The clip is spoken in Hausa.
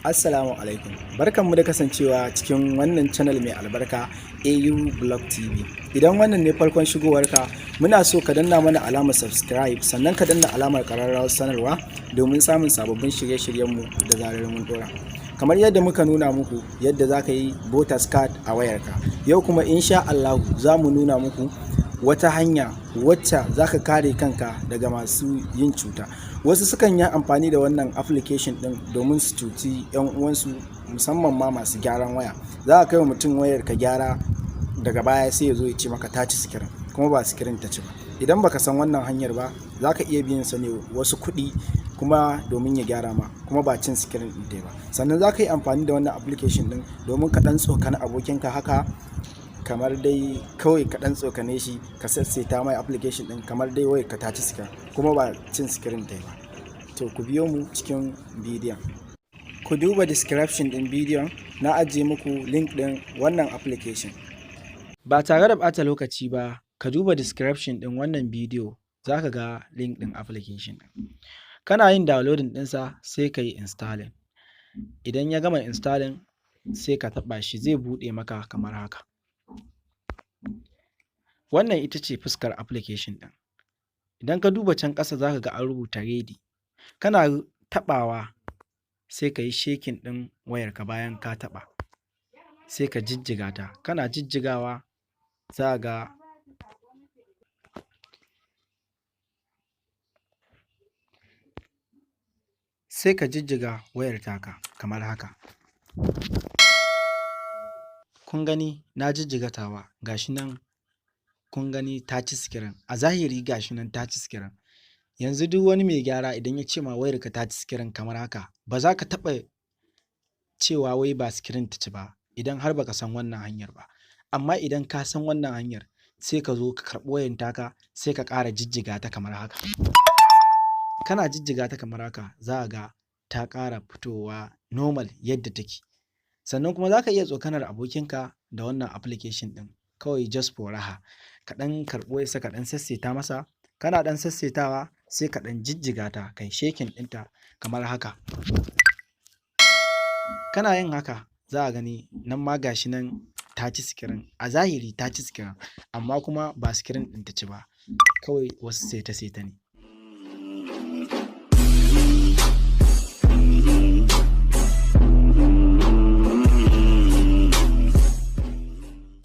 Assalamu alaikum. Barkanmu da kasancewa cikin wannan channel mai albarka AU Blog TV. Idan wannan ne farkon shigowarka, muna so ka danna mana alamar subscribe sannan ka danna alamar ƙararrawar sanarwa domin samun sababbin shirye-shiryenmu da zarar mun dora. Kamar yadda muka nuna muku yadda za ka yi voters card a wayarka. Yau kuma insha Allah za mu nuna muku wata hanya wacce za ka kare kanka daga masu yin cuta. Wasu sukan yi amfani da wannan application din domin su cuci 'yan uwansu, musamman ma masu gyaran waya. Za ka kai wa mutum wayar ka gyara, daga baya sai ya zo ya ce maka ta ci sikirin, kuma ba sikirin ta ci ba. Idan baka san wannan hanyar ba, za ka iya biyan sa ne wasu kuɗi kuma domin ya gyara ma, kuma ba cin sikirin ɗin ba. Sannan za ka yi amfani da wannan application din domin ka ɗan tsokani abokinka haka, kamar dai kawai ka ɗan tsokane shi, ka sassaita mai application ɗin kamar dai wai ka taci sikirin, kuma ba cin sikirin ta ba. To ku biyo mu cikin bidiyon. Ku duba description ɗin bidiyon, na ajiye muku link ɗin wannan application. Ba tare da ɓata lokaci ba, ka duba description ɗin wannan bidiyo, za ka ga link ɗin application ɗin. Kana yin downloading ɗinsa sai ka yi installing. Idan ya gama installing sai ka taɓa shi, zai buɗe maka kamar haka. Wannan ita ce fuskar application ɗin. Idan ka duba can ƙasa za ka ga an rubuta ready. Kana taɓawa sai ka yi shaking ɗin wayarka. Bayan ka taɓa sai ka jijjiga ta. Kana jijjigawa za ga sai ka jijjiga wayar taka kamar haka. Kun gani na jijjiga tawa, gashi nan kun gani ta ci sikirin. A zahiri gashi nan ta ci sikirin. Yanzu duk wani mai gyara idan ya ce ma wayarka ta ci sikirin kamar haka, ba za ka taɓa cewa wai ba sikirin ta ci ba idan har baka san wannan hanyar ba. Amma idan ka san wannan hanyar, sai ka zo ka karɓi wayar taka, sai ka ƙara jijjiga ta kamar haka. Kana jijjiga ta kamar haka, za ga ta ƙara fitowa normal yadda take. Sannan kuma za ka iya tsokanar abokinka da wannan application ɗin, kawai just for raha. Ka ɗan karɓi wayarsa, ka ɗan sassaita masa. Kana ɗan sassaitawa sai ka ɗan jijjiga ta, kai shaking ɗinta kamar haka. Kana yin haka za a gani nan ma gashi nan ta ci sikirin. A zahiri ta ci sikirin, amma kuma ba sikirin ɗin ta ci ba, kawai wasu saita-saita ne.